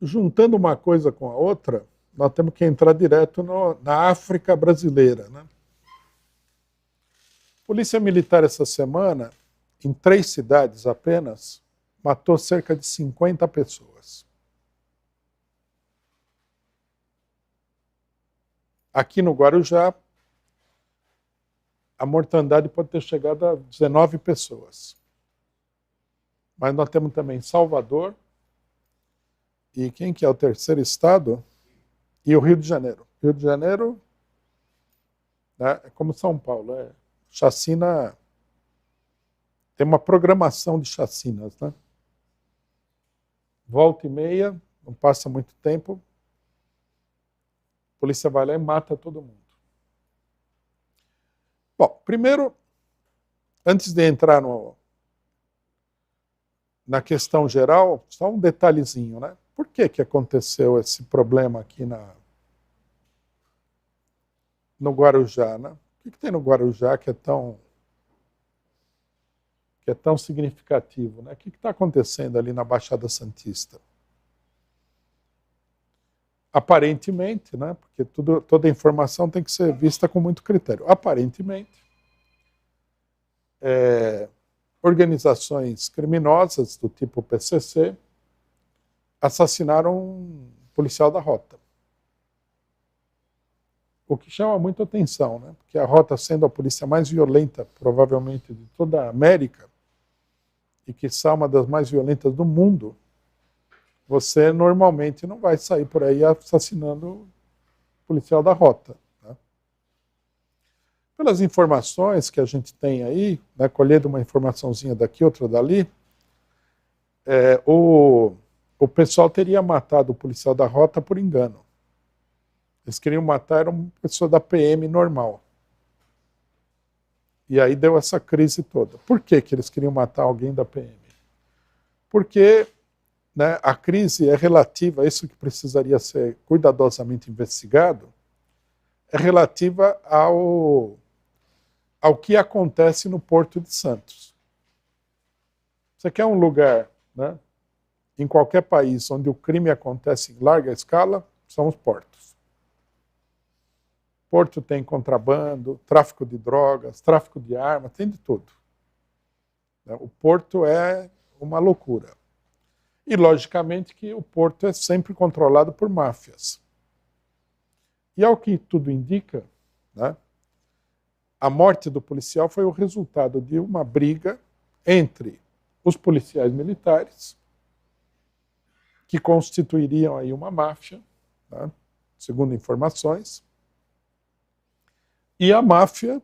juntando uma coisa com a outra, nós temos que entrar direto na África brasileira, né? Polícia Militar essa semana, em 3 cidades apenas, matou cerca de 50 pessoas. Aqui no Guarujá, a mortandade pode ter chegado a 19 pessoas. Mas nós temos também Salvador, e quem que é o terceiro estado? E o Rio de Janeiro. Rio de Janeiro, né, é como São Paulo, é chacina, tem uma programação de chacinas, né? Volta e meia, não passa muito tempo, a polícia vai lá e mata todo mundo. Bom, primeiro, antes de entrar na questão geral, só um detalhezinho, né? Por que aconteceu esse problema aqui no Guarujá, né? O que tem no Guarujá que é tão significativo, né? O que está acontecendo ali na Baixada Santista? Aparentemente, né? Porque toda informação tem que ser vista com muito critério. Aparentemente, organizações criminosas do tipo PCC assassinaram um policial da Rota. O que chama muita atenção, né? Porque a Rota, sendo a polícia mais violenta, provavelmente, de toda a América, e que é uma das mais violentas do mundo, você normalmente não vai sair por aí assassinando o policial da Rota. Né? Pelas informações que a gente tem aí, né, colhendo uma informaçãozinha daqui, outra dali, o pessoal teria matado o policial da Rota por engano. Eles queriam matar uma pessoa da PM normal. E aí deu essa crise toda. Por que eles queriam matar alguém da PM? Porque, né, a crise é relativa, isso que precisaria ser cuidadosamente investigado, é relativa ao que acontece no Porto de Santos. Você quer um lugar, né, em qualquer país onde o crime acontece em larga escala, são os portos. Porto tem contrabando, tráfico de drogas, tráfico de armas, tem de tudo. O porto é uma loucura. E, logicamente, que o porto é sempre controlado por máfias. E, ao que tudo indica, né, a morte do policial foi o resultado de uma briga entre os policiais militares, que constituiriam aí uma máfia, né, segundo informações, e a máfia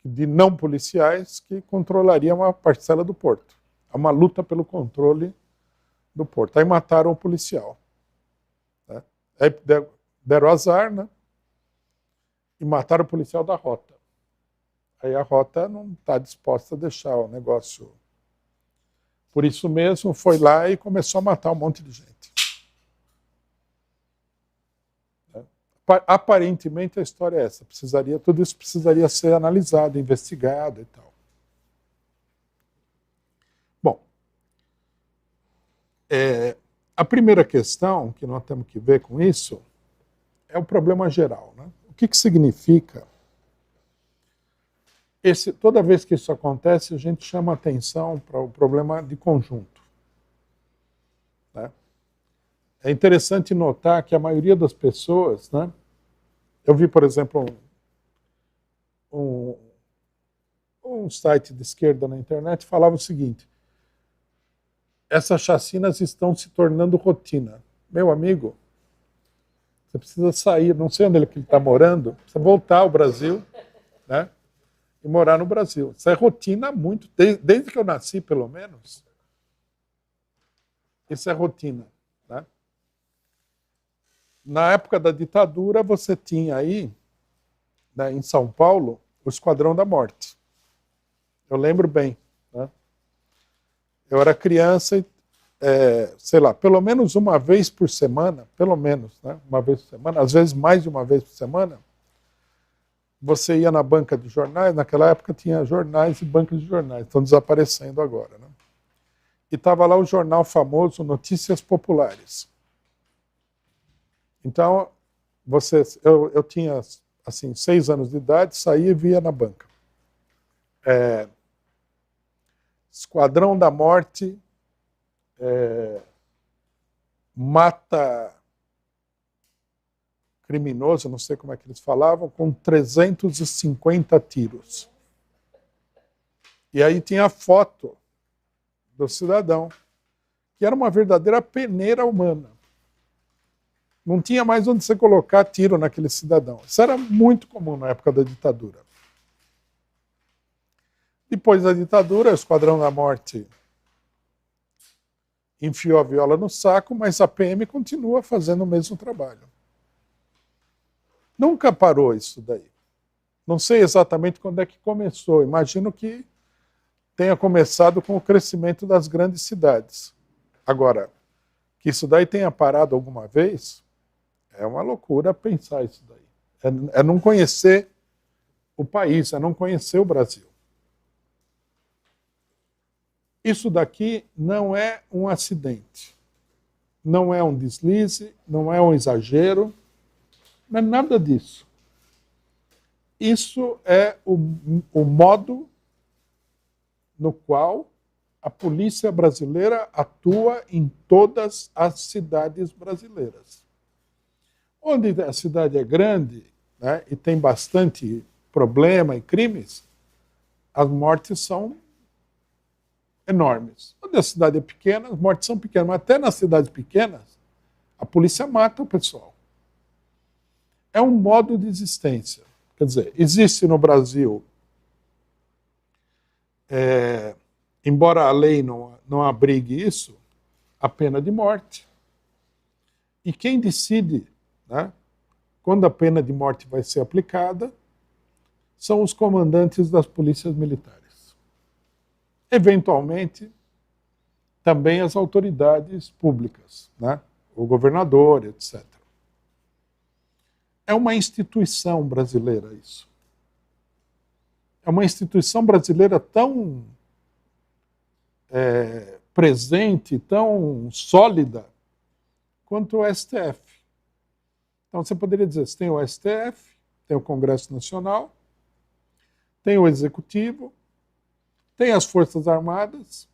de não policiais que controlaria uma parcela do porto. Há uma luta pelo controle do porto. Aí mataram o policial. Né? Aí deram azar, né? E mataram o policial da Rota. Aí a Rota não está disposta a deixar o negócio. Por isso mesmo, foi lá e começou a matar um monte de gente. Aparentemente a história é essa. Tudo isso precisaria ser analisado, investigado e tal. Bom, a primeira questão que nós temos que ver com isso é o problema geral. Né? O que significa? Toda vez que isso acontece, a gente chama atenção para o problema de conjunto. Né? É interessante notar que a maioria das pessoas, né? Eu vi, por exemplo, um site de esquerda na internet falava o seguinte: essas chacinas estão se tornando rotina. Meu amigo, você precisa sair, não sei onde ele está morando, precisa voltar ao Brasil, né? E morar no Brasil. Isso é rotina há muito, desde que eu nasci, pelo menos. Isso é rotina. Né? Na época da ditadura, você tinha aí, né, em São Paulo, o Esquadrão da Morte. Eu lembro bem. Né? Eu era criança e, sei lá, pelo menos uma vez por semana, pelo menos, né, uma vez por semana, às vezes mais de uma vez por semana, você ia na banca de jornais, naquela época tinha jornais e bancas de jornais, estão desaparecendo agora. Né? e estava lá o jornal famoso Notícias Populares. Então, eu tinha assim 6 anos de idade, saía e via na banca. Esquadrão da Morte mata criminoso, não sei como é que eles falavam, com 350 tiros. E aí tinha a foto do cidadão, que era uma verdadeira peneira humana. Não tinha mais onde você colocar tiro naquele cidadão. Isso era muito comum na época da ditadura. Depois da ditadura, o Esquadrão da Morte enfiou a viola no saco, mas a PM continua fazendo o mesmo trabalho. Nunca parou isso daí. Não sei exatamente quando é que começou. Imagino que tenha começado com o crescimento das grandes cidades. Agora, que isso daí tenha parado alguma vez, é uma loucura pensar isso daí. É não conhecer o país, é não conhecer o Brasil. Isso daqui não é um acidente, não é um deslize, não é um exagero, não é nada disso. Isso é o modo no qual a polícia brasileira atua em todas as cidades brasileiras. Onde a cidade é grande, né, e tem bastante problema e crimes, as mortes são enormes. Onde a cidade é pequena, as mortes são pequenas, mas até nas cidades pequenas, a polícia mata o pessoal. É um modo de existência. Quer dizer, existe no Brasil, embora a lei não abrigue isso, a pena de morte. E quem decide, né, quando a pena de morte vai ser aplicada são os comandantes das polícias militares. Eventualmente, também as autoridades públicas, né, o governador, etc. É uma instituição brasileira isso. É uma instituição brasileira tão presente, tão sólida, quanto o STF. Então você poderia dizer, você tem o STF, tem o Congresso Nacional, tem o Executivo, tem as Forças Armadas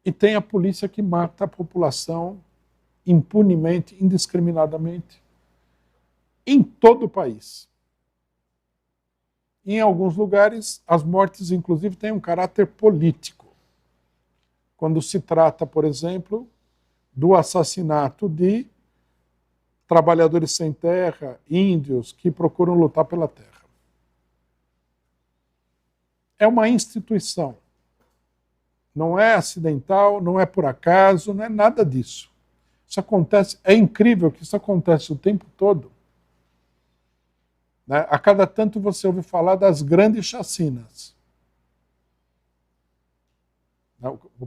e tem a polícia que mata a população impunemente, indiscriminadamente, em todo o país. Em alguns lugares, as mortes, inclusive, têm um caráter político. Quando se trata, por exemplo, do assassinato de trabalhadores sem terra, índios que procuram lutar pela terra. É uma instituição. Não é acidental, não é por acaso, não é nada disso. Isso acontece, é incrível que isso acontece o tempo todo. Né? A cada tanto você ouve falar das grandes chacinas.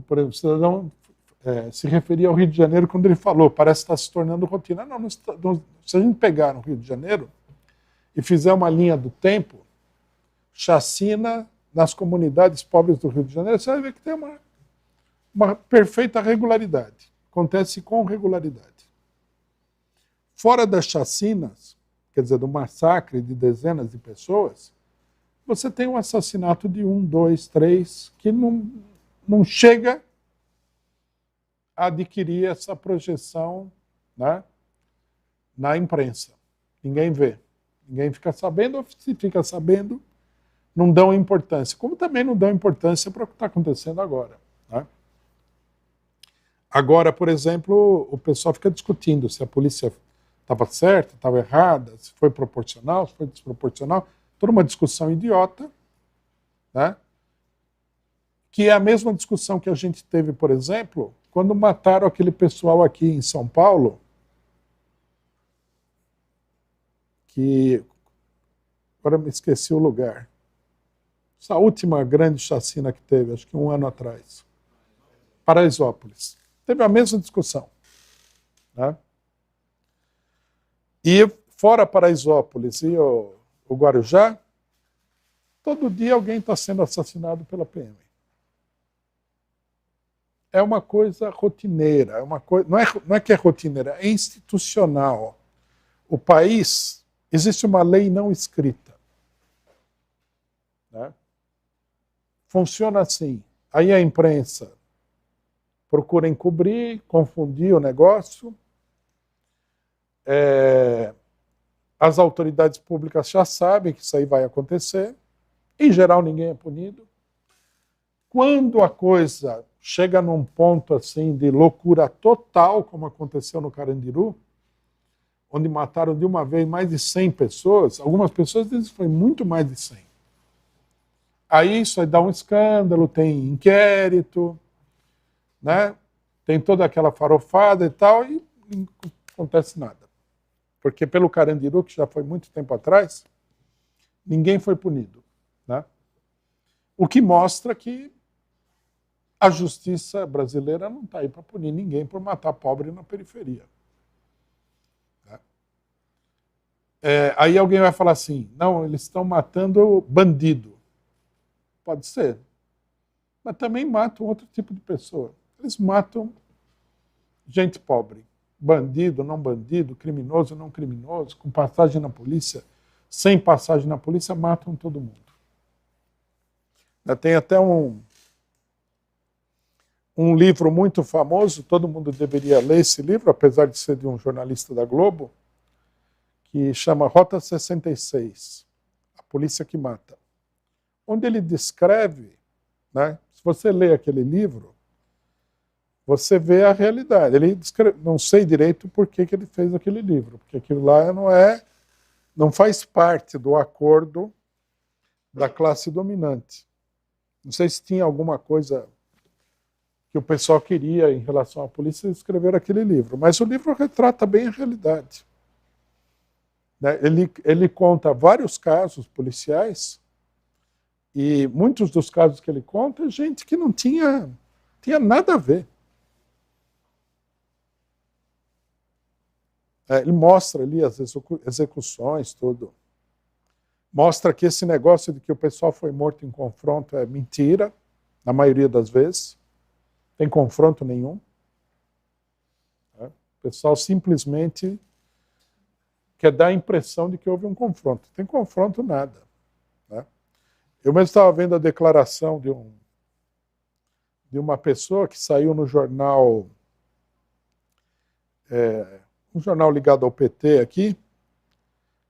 Por exemplo, o cidadão se referia ao Rio de Janeiro quando ele falou, parece estar se tornando rotina. Não, se a gente pegar no Rio de Janeiro e fizer uma linha do tempo, chacina nas comunidades pobres do Rio de Janeiro, você vai ver que tem uma perfeita regularidade. Acontece com regularidade. Fora das chacinas, quer dizer, do massacre de dezenas de pessoas, você tem um assassinato de 1, 2, 3, que não chega a adquirir essa projeção, né, na imprensa. Ninguém vê. Ninguém fica sabendo, ou se fica sabendo, não dão importância. Como também não dão importância para o que está acontecendo agora. Né? Agora, por exemplo, o pessoal fica discutindo se a polícia estava certa, estava errada, se foi proporcional, se foi desproporcional. Toda uma discussão idiota, né? Que é a mesma discussão que a gente teve, por exemplo, quando mataram aquele pessoal aqui em São Paulo, que agora me esqueci o lugar. Essa última grande chacina que teve, acho que 1 ano atrás. Paraisópolis. Teve a mesma discussão. Né? E fora Paraisópolis e o Guarujá, todo dia alguém está sendo assassinado pela PM. é uma coisa rotineira, não é que é rotineira, é institucional. O país, existe uma lei não escrita. Né? Funciona assim. Aí a imprensa procura encobrir, confundir o negócio. As autoridades públicas já sabem que isso aí vai acontecer. Em geral, ninguém é punido. Quando a coisa chega num ponto assim de loucura total, como aconteceu no Carandiru, onde mataram de uma vez mais de 100 pessoas, algumas pessoas dizem que foi muito mais de 100. Aí isso aí dá um escândalo, tem inquérito, né? Tem toda aquela farofada e tal, e não acontece nada. Porque pelo Carandiru, que já foi muito tempo atrás, ninguém foi punido. Né? O que mostra que a justiça brasileira não está aí para punir ninguém por matar pobre na periferia. Né? Aí alguém vai falar assim, não, eles estão matando bandido. Pode ser. Mas também matam outro tipo de pessoa. Eles matam gente pobre. Bandido, não bandido, criminoso, não criminoso, com passagem na polícia, sem passagem na polícia, matam todo mundo. Tem até um livro muito famoso, todo mundo deveria ler esse livro, apesar de ser de um jornalista da Globo, que chama Rota 66, A Polícia que Mata, onde ele descreve, né, se você lê aquele livro, você vê a realidade. Ele descreve, não sei direito por que ele fez aquele livro, porque aquilo lá não faz parte do acordo da classe dominante. Não sei se tinha alguma coisa que o pessoal queria em relação à polícia escrever aquele livro, mas o livro retrata bem a realidade. Ele conta vários casos policiais e muitos dos casos que ele conta é gente que não tinha nada a ver. Ele mostra ali as execuções, tudo. Mostra que esse negócio de que o pessoal foi morto em confronto é mentira, na maioria das vezes. Não tem confronto nenhum. O pessoal simplesmente quer dar a impressão de que houve um confronto. Não tem confronto nada. Né? Eu mesmo estava vendo a declaração de uma pessoa que saiu no jornal, um jornal ligado ao PT aqui,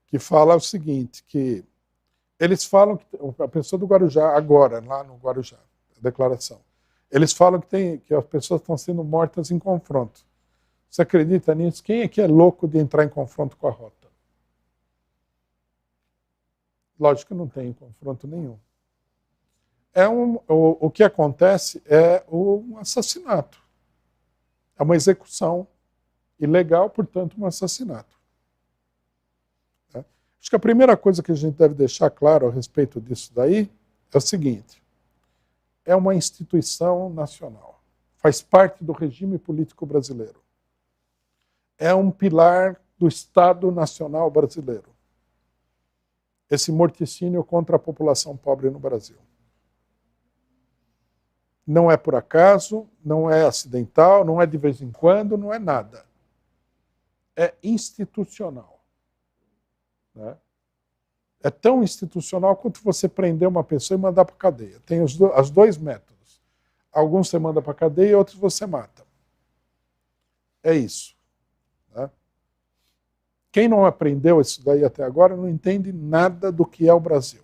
que fala o seguinte, que eles falam que a pessoa do Guarujá, agora, lá no Guarujá, a declaração, eles falam que as pessoas estão sendo mortas em confronto. Você acredita nisso? Quem é que é louco de entrar em confronto com a rota? Lógico que não tem confronto nenhum. O que acontece é um assassinato. É uma execução ilegal, portanto, um assassinato. Acho que a primeira coisa que a gente deve deixar claro a respeito disso daí é o seguinte: é uma instituição nacional, faz parte do regime político brasileiro, é um pilar do Estado Nacional brasileiro, esse morticínio contra a população pobre no Brasil. Não é por acaso, não é acidental, não é de vez em quando, não é nada. É institucional. Né? É tão institucional quanto você prender uma pessoa e mandar para a cadeia. Tem os dois métodos. Alguns você manda para a cadeia e outros você mata. É isso. Né? Quem não aprendeu isso daí até agora não entende nada do que é o Brasil.